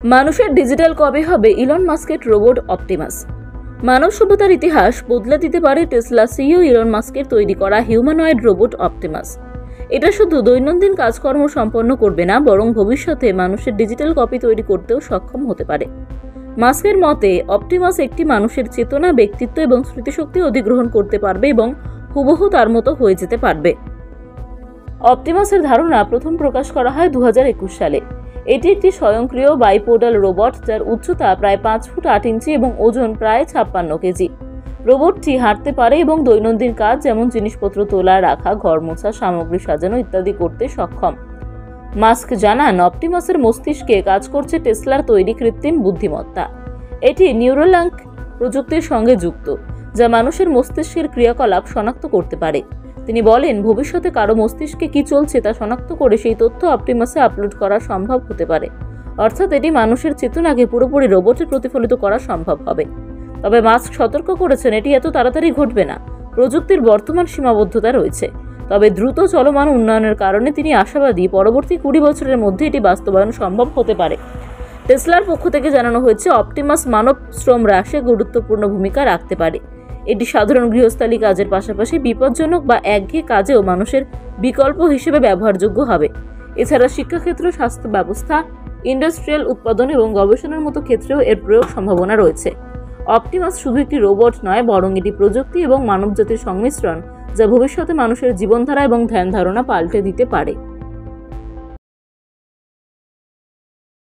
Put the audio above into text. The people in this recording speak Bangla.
মানুষের ডিজিটাল কবে হবে ইলন মাস্কের রোবট অপটিমাস। মানব সভ্যতার ইতিহাস বদলে দিতে পারে টেসলা সিইও ইলন মাস্কের তৈরি করা হিউম্যানয়েড রোবট অপটিমাস। এটা শুধু দৈনন্দিন কাজকর্ম সম্পন্ন করবে না, বরং ভবিষ্যতে মানুষের ডিজিটাল কপি তৈরি করতেও সক্ষম হতে পারে। মাস্কের মতে অপটিমাস একটি মানুষের চেতনা, ব্যক্তিত্ব এবং স্মৃতিশক্তি অধিগ্রহণ করতে পারবে এবং হুবহু তার মতো হয়ে যেতে পারবে। অপটিমাসের ধারণা প্রথম প্রকাশ করা হয় 2021 সালে। এটি একটি স্বয়ংক্রিয় বাইপোডাল রোবট যার উচ্চতা প্রায় 5 ফুট 8 ইঞ্চি এবং ওজন প্রায় 56 কেজি। রোবটটি হাঁটতে পারে এবং দৈনন্দিন কাজ যেমন জিনিসপত্র তোলা, রাখা, ঘর মোছা, সামগ্রী সাজানো ইত্যাদি করতে সক্ষম। মাস্ক জানান, অপটিমাসের মস্তিষ্কে কাজ করছে টেসলার তৈরি কৃত্রিম বুদ্ধিমত্তা। এটি নিউরোলিঙ্ক প্রযুক্তির সঙ্গে যুক্ত, যা মানুষের মস্তিষ্কের ক্রিয়াকলাপ শনাক্ত করতে পারে। তিনি বলেন, ভবিষ্যতে কারো মস্তিষ্কে কি চলছে তা শনাক্ত করে সেই তথ্য অপটিমাসে আপলোড করা সম্ভব হতে পারে। অর্থাৎ এটি মানুষের চেতনাকে পুরোপুরি রোবটে প্রতিফলিত করা সম্ভব হবে। তবে মাস্ক সতর্ক করেছেন, এটি এত তাড়াতাড়ি ঘটবে না। প্রযুক্তির বর্তমান সীমাবদ্ধতা রয়েছে, তবে দ্রুত চলমান উন্নয়নের কারণে তিনি আশাবাদী পরবর্তী 20 বছরের মধ্যে এটি বাস্তবায়ন সম্ভব হতে পারে। টেসলার পক্ষ থেকে জানানো হয়েছে, অপটিমাস মানব শ্রম হ্রাসে গুরুত্বপূর্ণ ভূমিকা রাখতে পারে। এটি সাধারণ গৃহস্থালী কাজের পাশাপাশি বিপজ্জনক বা একঘেয়ে কাজেও মানুষের বিকল্প হিসেবে ব্যবহারযোগ্য হবে। এছাড়া শিক্ষাক্ষেত্র, স্বাস্থ্য ব্যবস্থা, ইন্ডাস্ট্রিয়াল উৎপাদন এবং গবেষণার মতো ক্ষেত্রেও এর প্রয়োগ সম্ভাবনা রয়েছে। অপটিমাস শুধু একটি রোবট নয়, বরং এটি প্রযুক্তি এবং মানবজাতির সংমিশ্রণ, যা ভবিষ্যতে মানুষের জীবনধারা এবং ধ্যান ধারণা পাল্টে দিতে পারে।